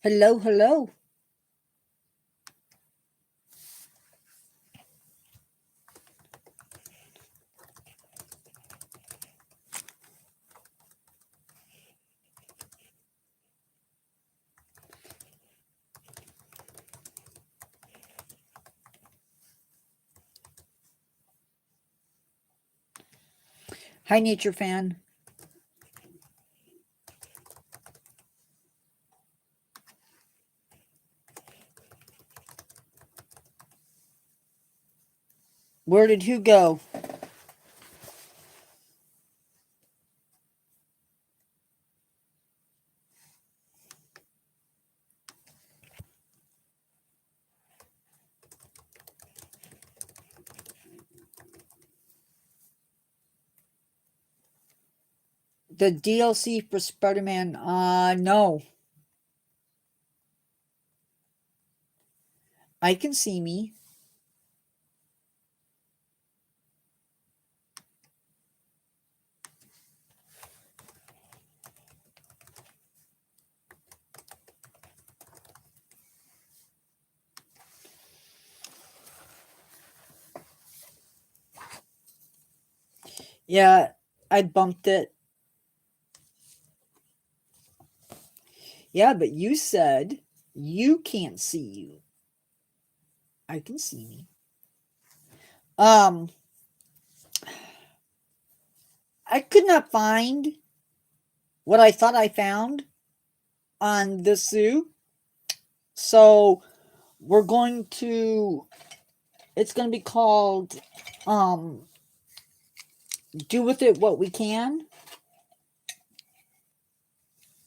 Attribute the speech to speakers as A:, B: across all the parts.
A: Hello, hello. Hi, nature fan. Where did who go? The DLC for Spider-Man? No. I can see me. Yeah, I bumped it. Yeah, but you said you can't see you. I can see me. I could not find what I thought I found on the zoo. So we're going to it's going to be called do with it what we can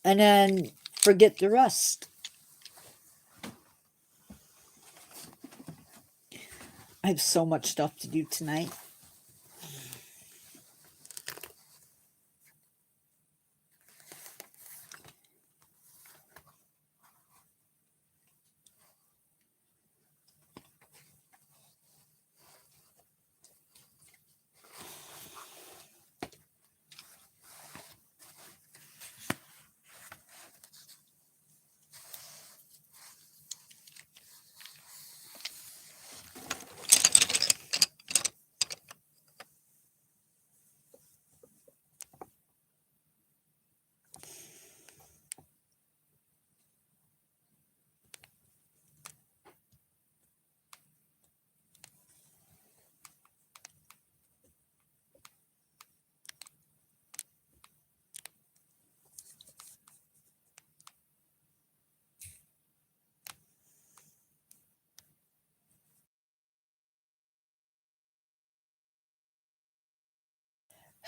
A: and then forget the rest. I have so much stuff to do tonight.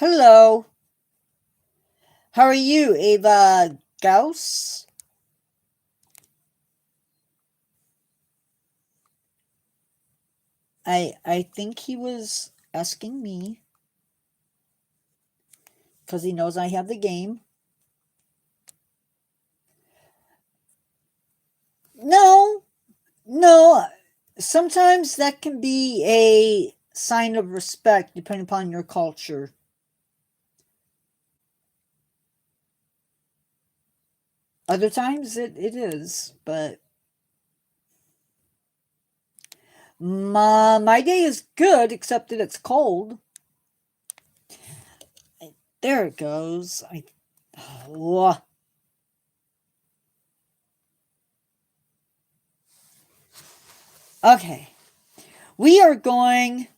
A: Hello. How are you, Ava Gauss? I think he was asking me because he knows I have the game. No, no. Sometimes that can be a sign of respect depending upon your culture. Other times it is, but my day is good except that it's cold. There it goes. Oh. Okay. We are going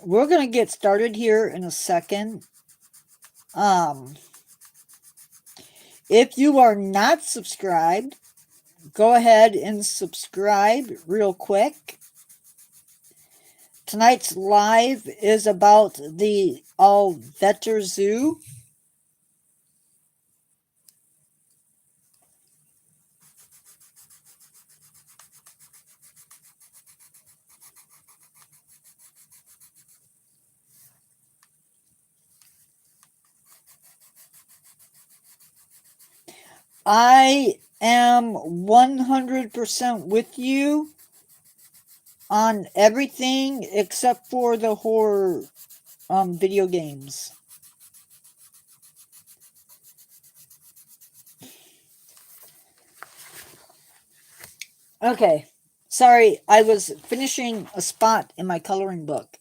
A: we're going to get started here in a second. If you are not subscribed, go ahead and subscribe real quick. Tonight's live is about the Allwetter Zoo. I am 100% with you on everything except for the horror video games. Okay. Sorry, I was finishing a spot in my coloring book.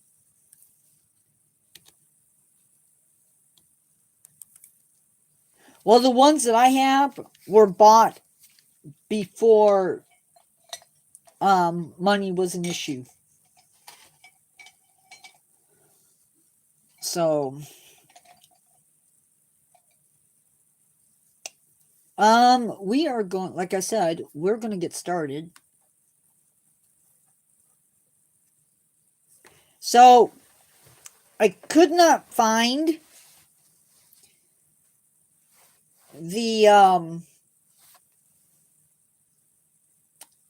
A: Well, the ones that I have were bought before money was an issue. So, we are going, like I said, we're going to get started. So, I could not find the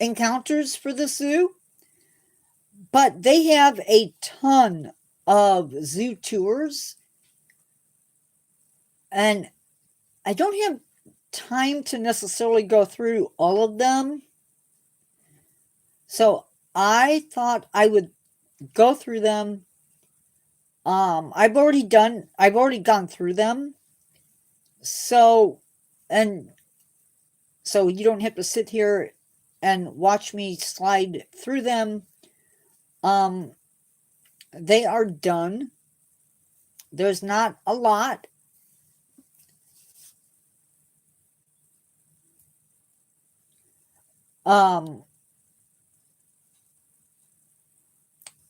A: encounters for the zoo, but they have a ton of zoo tours, and I don't have time to necessarily go through all of them. So I thought I would go through them. I've already gone through them. So, and so you don't have to sit here and watch me slide through them. They are done. There's not a lot.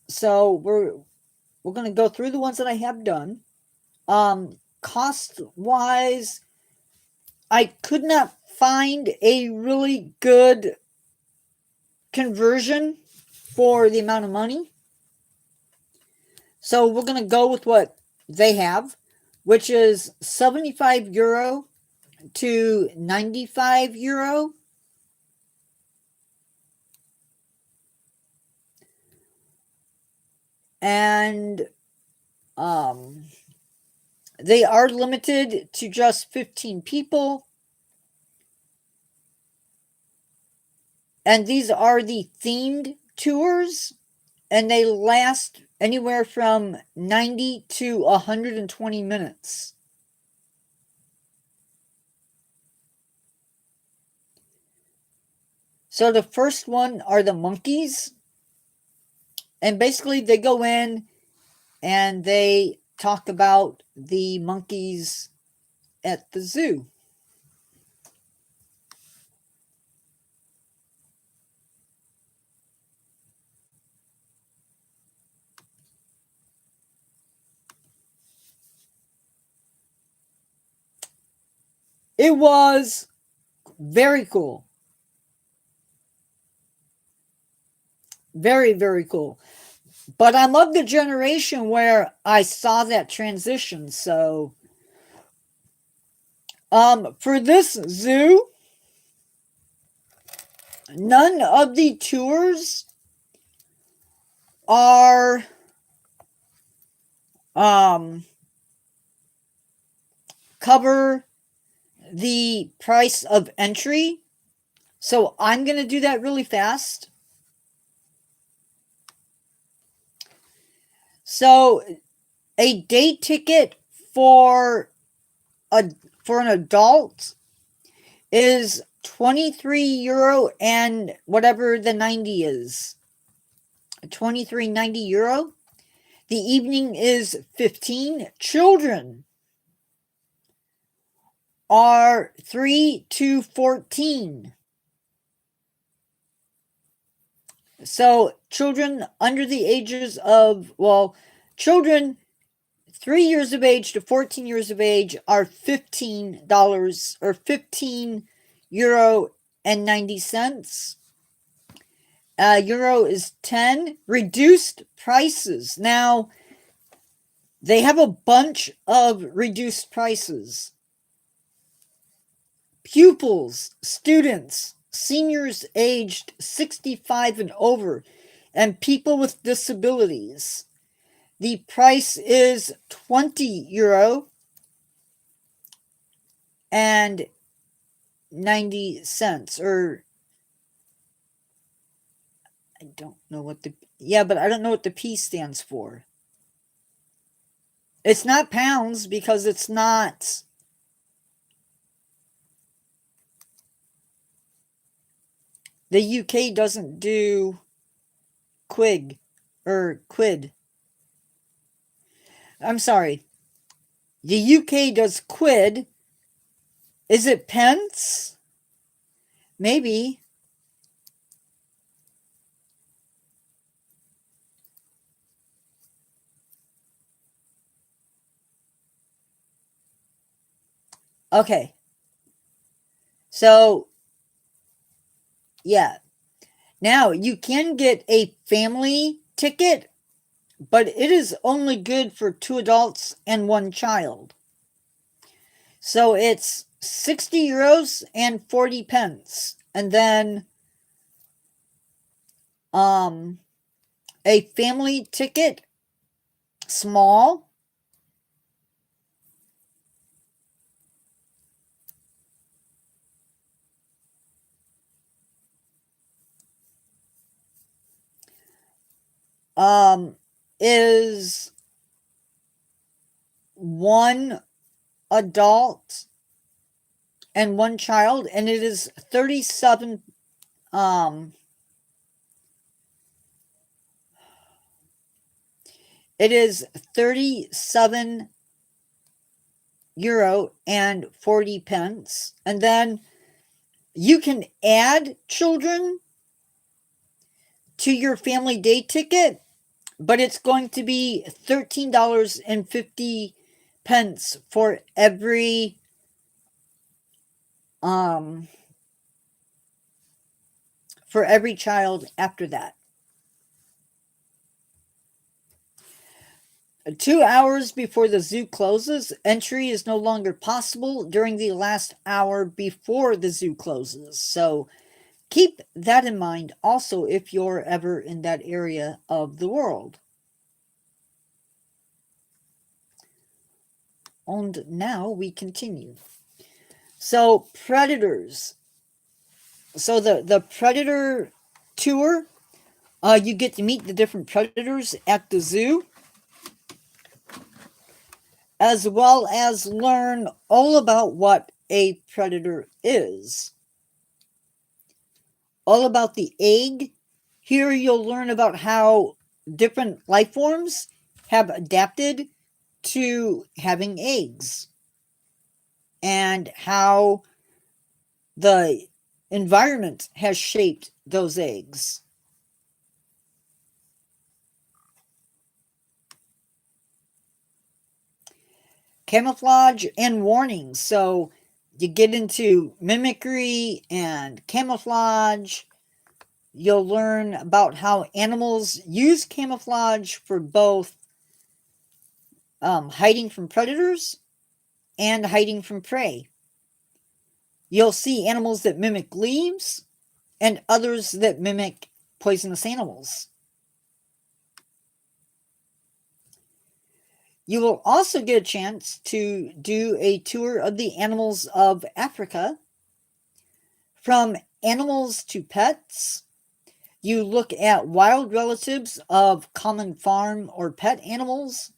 A: So we're going to go through the ones that I have done. Cost wise, I could not find a really good conversion for the amount of money. So we're going to go with what they have, which is 75 euro to 95 euro. And they are limited to just 15 people. And these are the themed tours, and they last anywhere from 90 to 120 minutes. So the first one are the monkeys. And basically they go in and they talk about the monkeys at the zoo. It was very cool. Very, very cool. But I'm of the generation where I saw that transition. So, for this zoo, none of the tours are cover the price of entry. So I'm going to do that really fast. So a day ticket for an adult is 23 euro and whatever the 90 is. 23.90 euro. The evening is 15. Children are 3 to 14. So children under the ages of, well, children 3 years of age to 14 years of age are $15 or 15 euro and 90 cents. Euro is 10. Reduced prices. Now, they have a bunch of reduced prices. Pupils, students, seniors aged 65 and over, and people with disabilities. The price is 20 euro and $0.90, or I don't know what the, yeah, but I don't know what the P stands for. It's not pounds because it's not, the UK doesn't do quid or quid. I'm sorry. The UK does quid. Is it pence? Maybe. Okay. So, yeah. Now, you can get a family ticket, but it is only good for 2 adults and 1 child. So it's €60 and 40 pence. And then a family ticket, small, is 1 adult and 1 child, and it is 37 it is 37 euro and 40 pence. And then you can add children to your family day ticket, but it's going to be $13.50 for um every child after that. 2 hours before the zoo closes, entry is no longer possible during the last hour before the zoo closes. So keep that in mind also if you're ever in that area of the world. And now we continue. So predators. So the predator tour, you get to meet the different predators at the zoo, as well as learn all about what a predator is. All about the egg. Here you'll learn about how different life forms have adapted to having eggs and how the environment has shaped those eggs. Camouflage and warnings. So you get into mimicry and camouflage. You'll learn about how animals use camouflage for both hiding from predators and hiding from prey. You'll see animals that mimic leaves and others that mimic poisonous animals. You will also get a chance to do a tour of the animals of Africa. From animals to pets, you look at wild relatives of common farm or pet animals,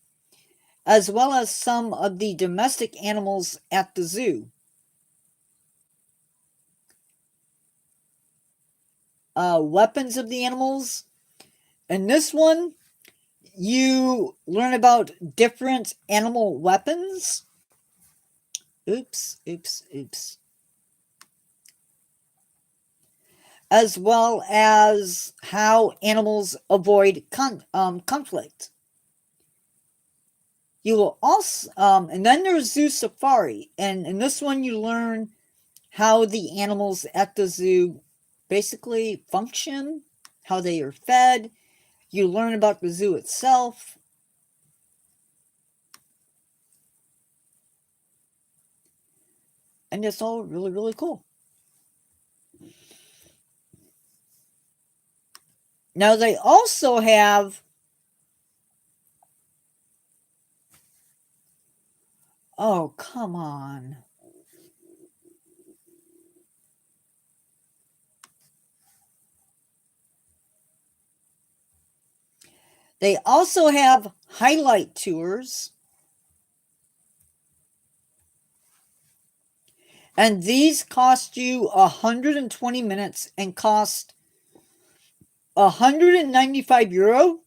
A: as well as some of the domestic animals at the zoo. Weapons of the animals. In this one, you learn about different animal weapons. Oops. As well as how animals avoid conflict. You will also, and then there's Zoo Safari, and in this one you learn how the animals at the zoo basically function, how they are fed. You learn about the zoo itself. And it's all really, really cool. Now they also have, oh, come on. They also have highlight tours. And these cost you 120 minutes and cost €195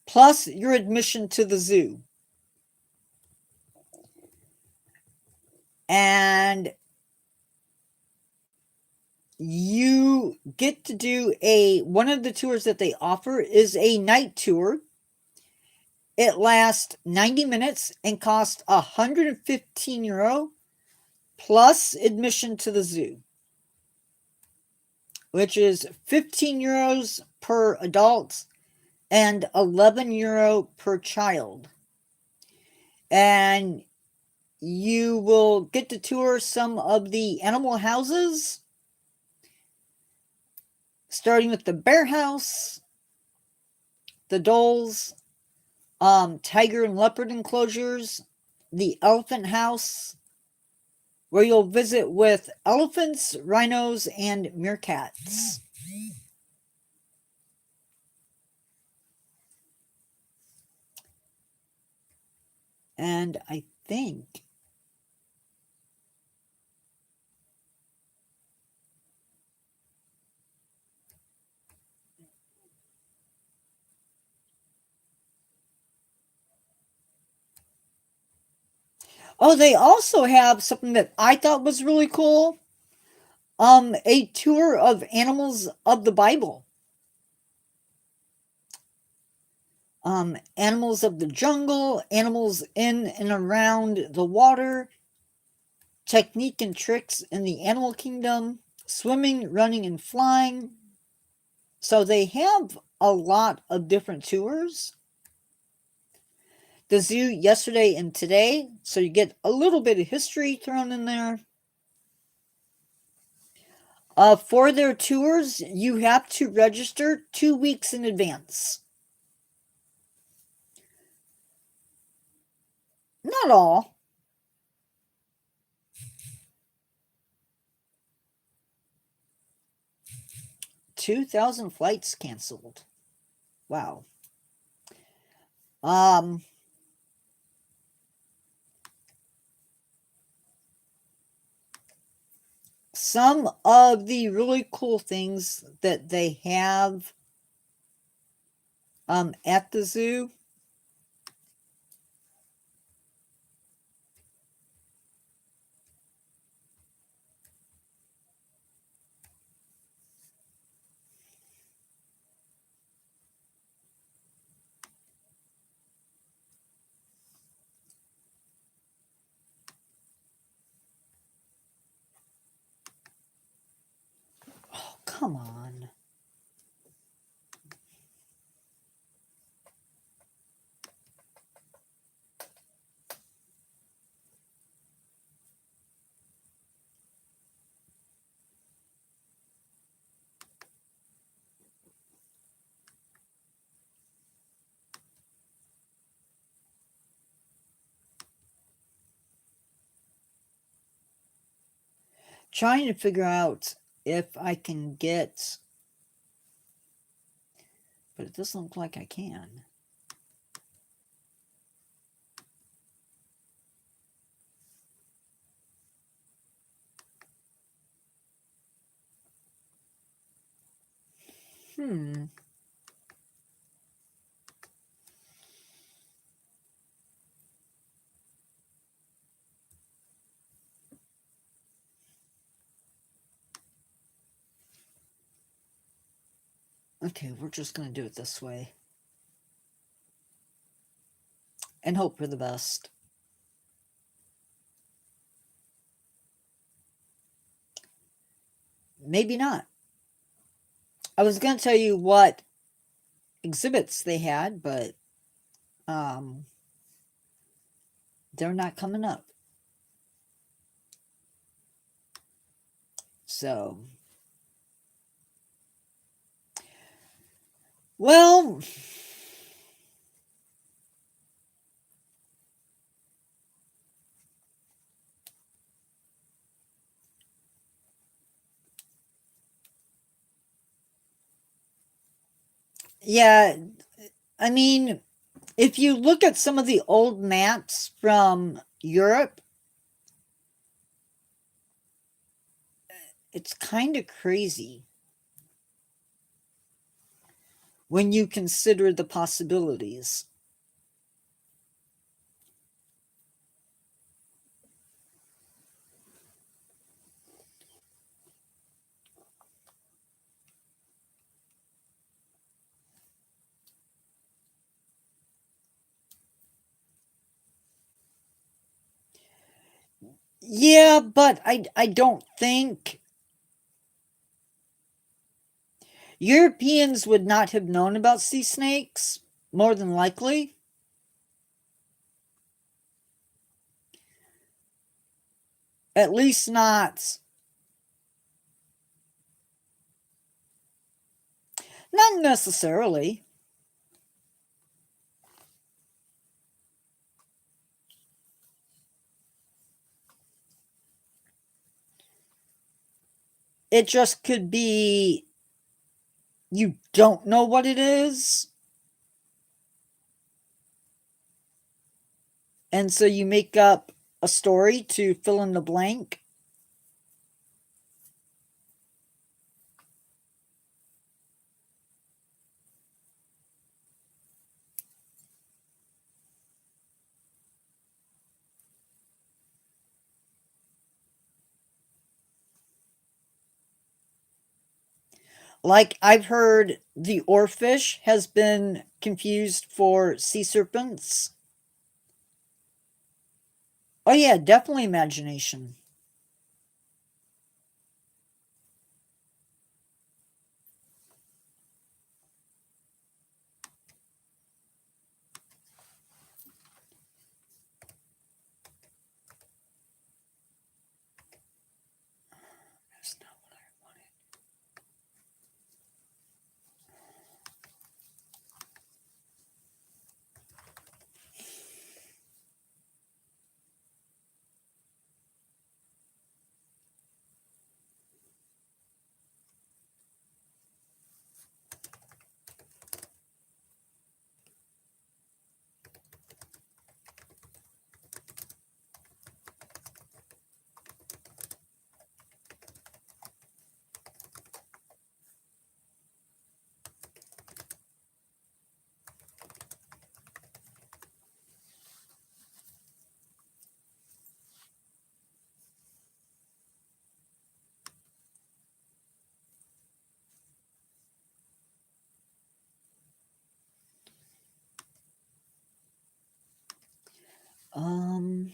A: plus your admission to the zoo. And you get to do one of the tours that they offer is a night tour. It lasts 90 minutes and costs €115 plus admission to the zoo, which is €15 per adult and €11 per child. And you will get to tour some of the animal houses, starting with the bear house, the dolls, tiger and leopard enclosures, the elephant house, where you'll visit with elephants, rhinos, and meerkats. And I think they also have something that I thought was really cool. A tour of animals of the Bible. Animals of the jungle, animals in and around the water, technique and tricks in the animal kingdom, swimming, running, and flying. So they have a lot of different tours. The zoo yesterday and today, so you get a little bit of history thrown in there. For their tours, you have to register 2 weeks in advance. Not all. $2,000 flights canceled. Wow. Some of the really cool things that they have at the zoo. Oh, come on. Trying to figure out if I can get, but it doesn't look like I can. Okay, we're just going to do it this way. And hope for the best. Maybe not. I was going to tell you what exhibits they had, but they're not coming up. So, well, Yeah, I mean, if you look at some of the old maps from Europe, it's kind of crazy when you consider the possibilities. Yeah, but I don't think Europeans would not have known about sea snakes, more than likely. At least not necessarily. It just could be you don't know what it is, and so you make up a story to fill in the blank. Like I've heard the oarfish has been confused for sea serpents. Oh yeah, definitely imagination. That's not what I wanted.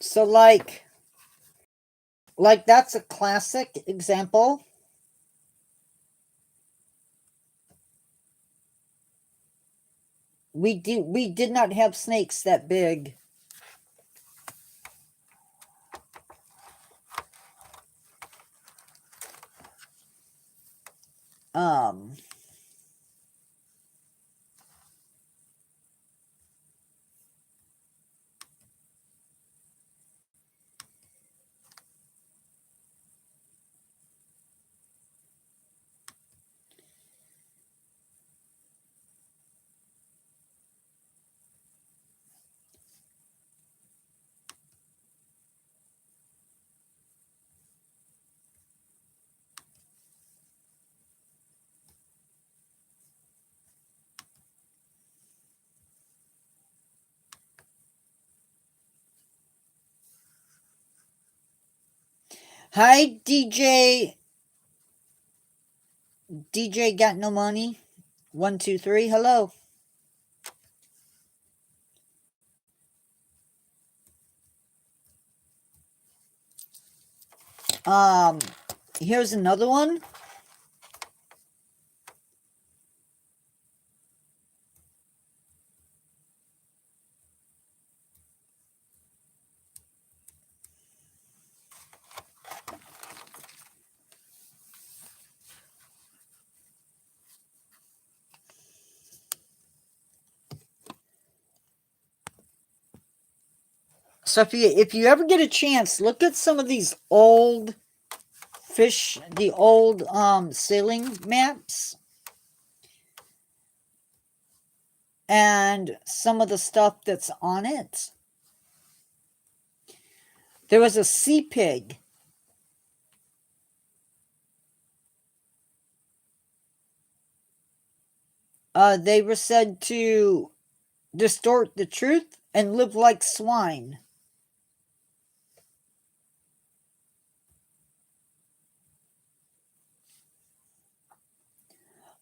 A: So like that's a classic example. We did not have snakes that big. Um Hi DJ got no money. 1 2 3. Hello. Um Here's another one. So if you ever get a chance, look at some of these old the old sailing maps and some of the stuff that's on it. There was a sea pig. They were said to distort the truth and live like swine.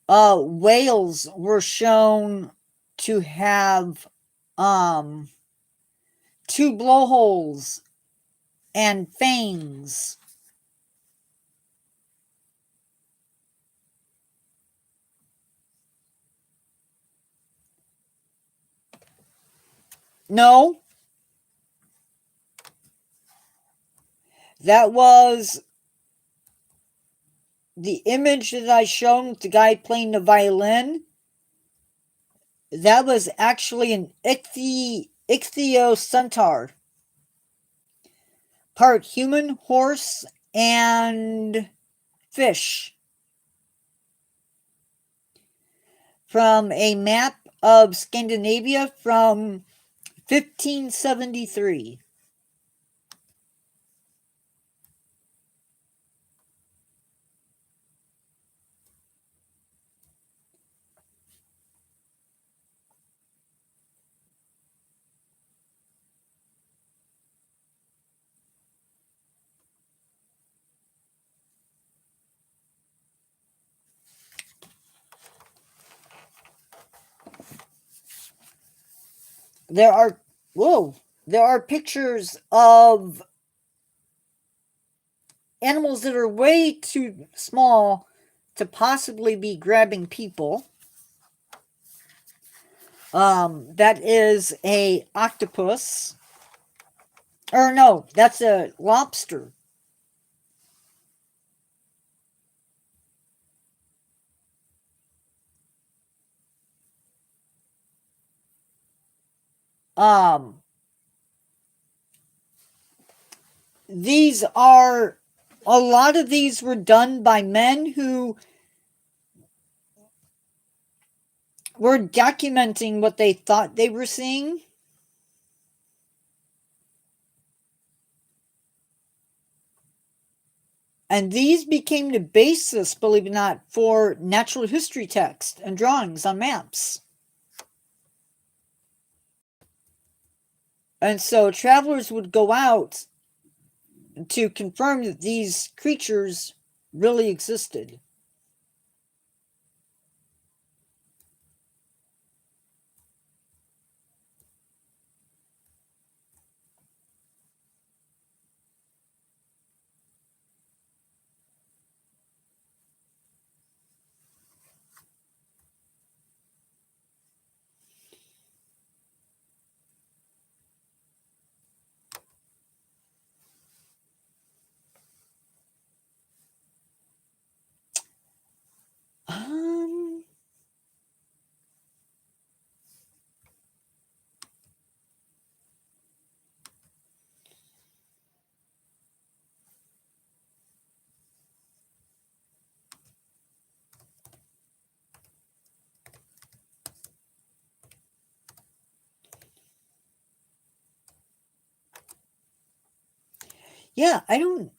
A: Whales were shown to have two blowholes and fangs. No, that was the image that I shown with the guy playing the violin. That was actually an ichthyocentaur. Part human, horse, and fish. From a map of Scandinavia from 1573. There are pictures of animals that are way too small to possibly be grabbing people. That is a octopus. Or no, that's a lobster. Um, these are a lot of these were done by men who were documenting what they thought they were seeing. And these became the basis, believe it or not, for natural history text and drawings on maps. And so travelers would go out to confirm that these creatures really existed. Um, yeah, I don't.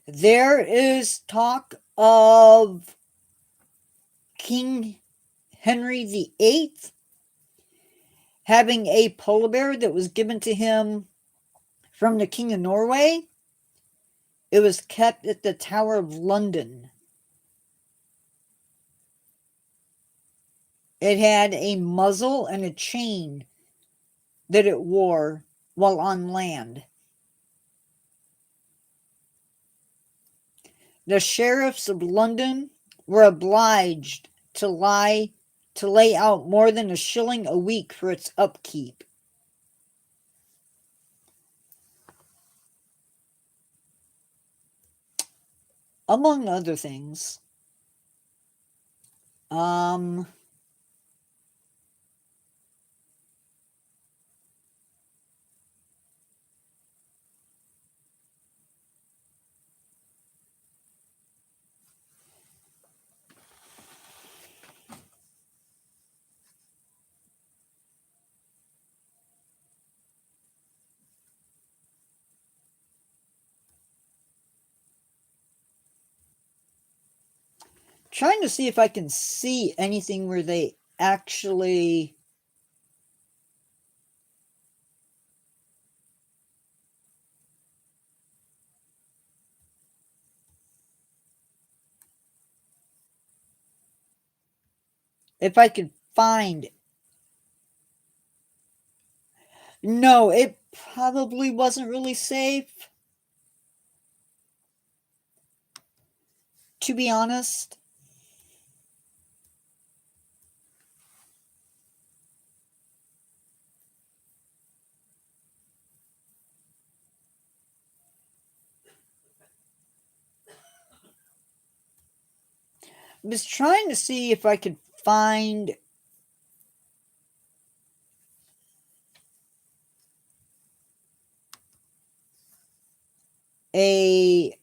A: There is talk of King Henry VIII having a polar bear that was given to him from the King of Norway. It was kept at the Tower of London. It had a muzzle and a chain that it wore while on land. The sheriffs of London were obliged to lay out more than a shilling a week for its upkeep. Among other things. Trying to see if I can see anything where they actually if I could find. No, it probably wasn't really safe, to be honest. I was trying to see if I could find a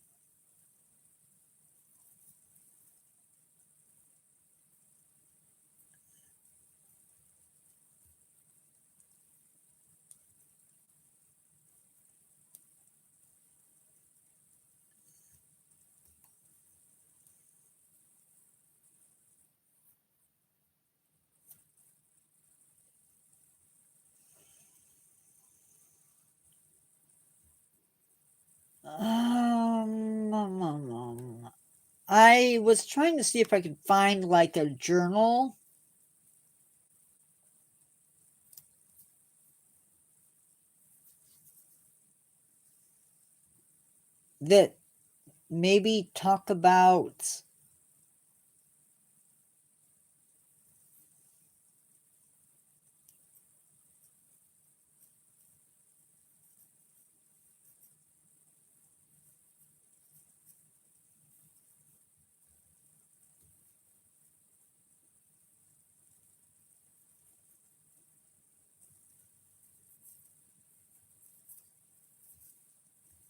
A: I was trying to see if I could find like a journal that maybe talk about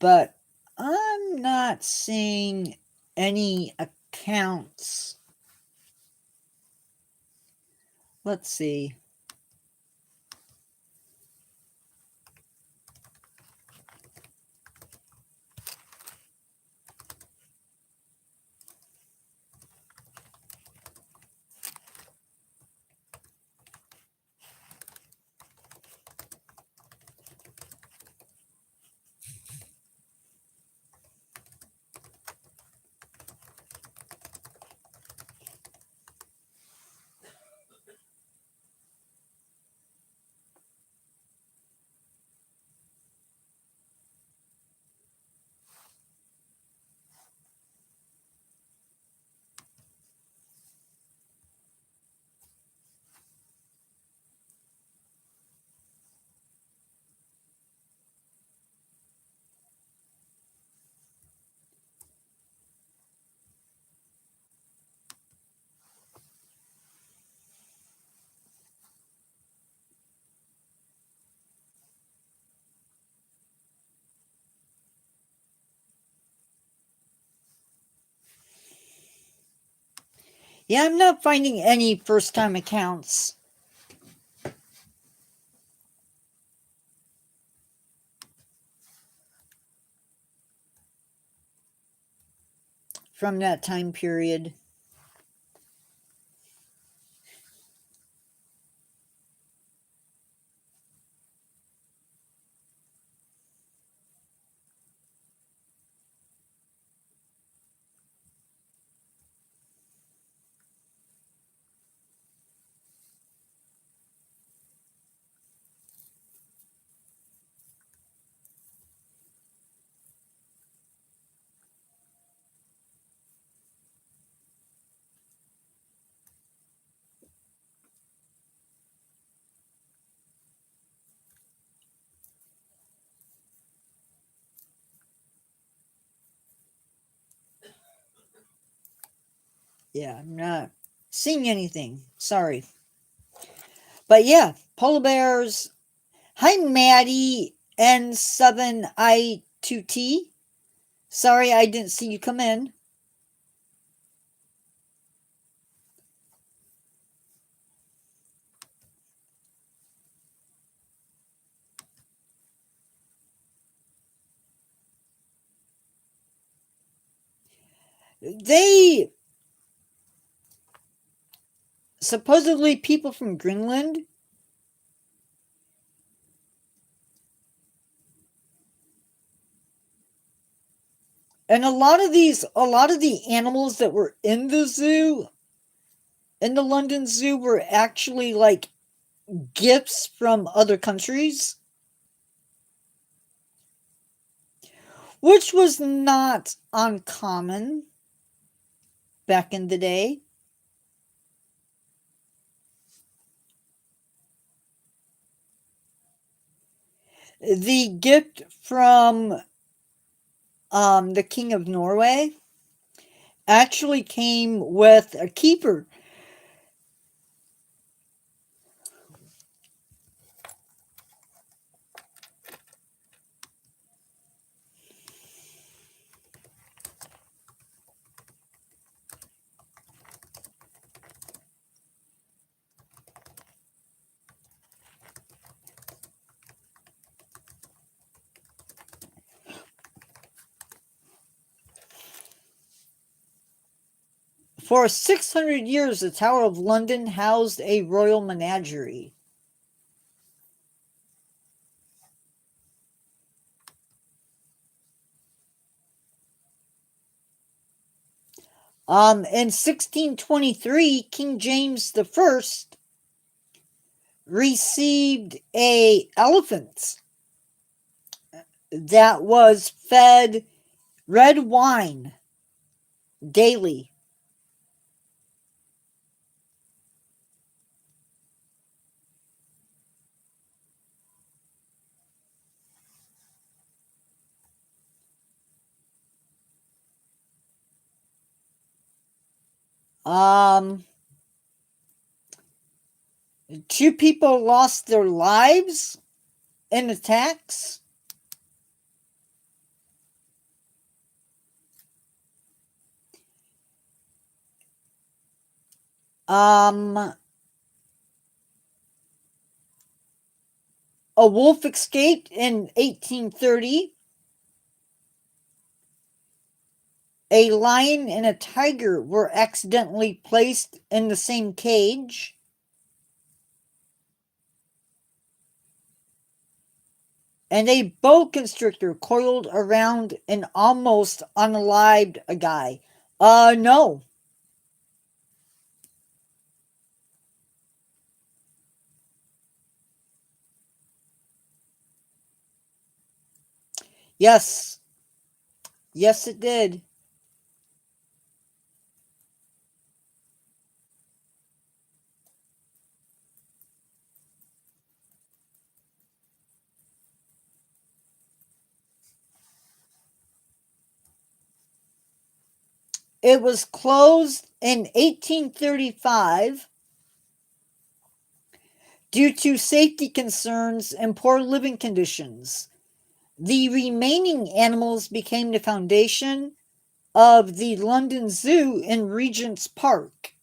A: but I'm not seeing any accounts. Let's see. Yeah, I'm not finding any first time accounts. from that time period. Yeah, I'm not seeing anything. Sorry. But yeah, polar bears. Hi, Maddie N7I2T. Sorry, I didn't see you come in. They supposedly people from Greenland. And a lot of the animals that were in the zoo, in the London Zoo, were actually like gifts from other countries, which was not uncommon back in the day. The gift from the King of Norway actually came with a keeper. For 600 years, the Tower of London housed a royal menagerie. In 1623, King James I received a elephant that was fed red wine daily. Um, Two people lost their lives in attacks. Um, a wolf escaped in 1830. A lion and a tiger were accidentally placed in the same cage. And a boa constrictor coiled around and almost unalived a guy. No. Yes. Yes, it did. It was closed in 1835 due to safety concerns and poor living conditions. The remaining animals became the foundation of the London Zoo in Regent's Park.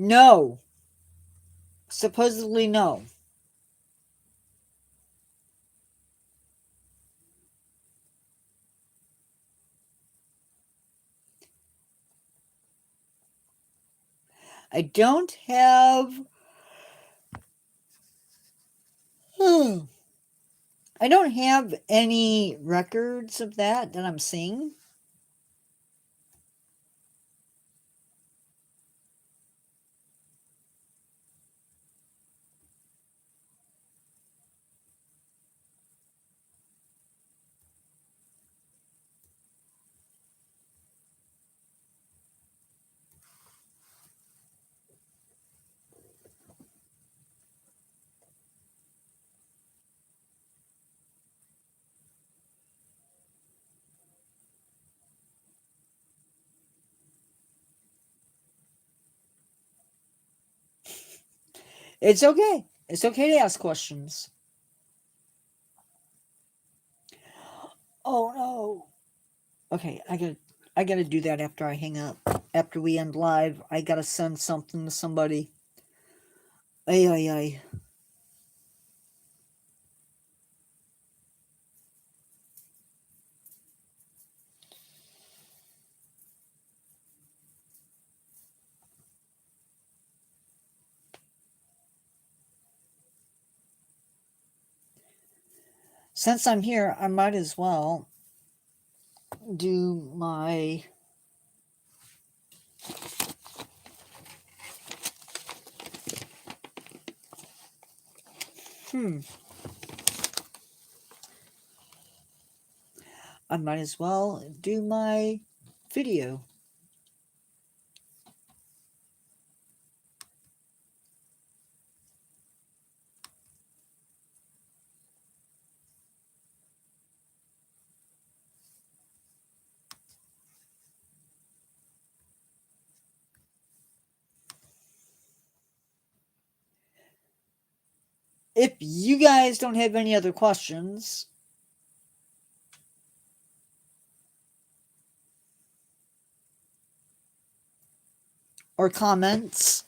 A: No. Supposedly no. I don't have... I don't have any records of that I'm seeing. It's okay. It's okay to ask questions. Oh no. Okay, I gotta do that after I hang up. After we end live, I gotta send something to somebody. Ay ay ay. Since I'm here, I might as well do my... I might as well do my video. If you guys don't have any other questions, or comments,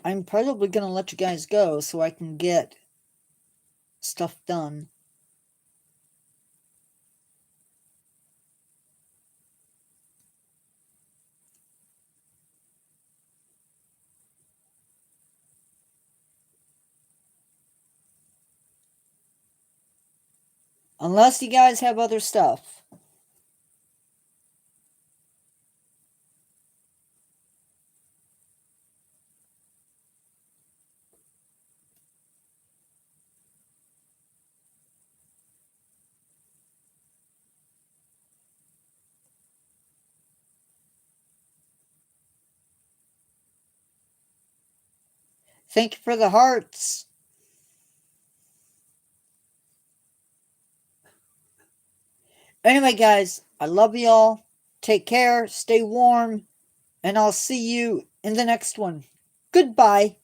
A: I'm probably going to let you guys go so I can get stuff done. Unless you guys have other stuff. Thank you for the hearts. Anyway, guys, I love y'all. Take care, stay warm, and I'll see you in the next one. Goodbye.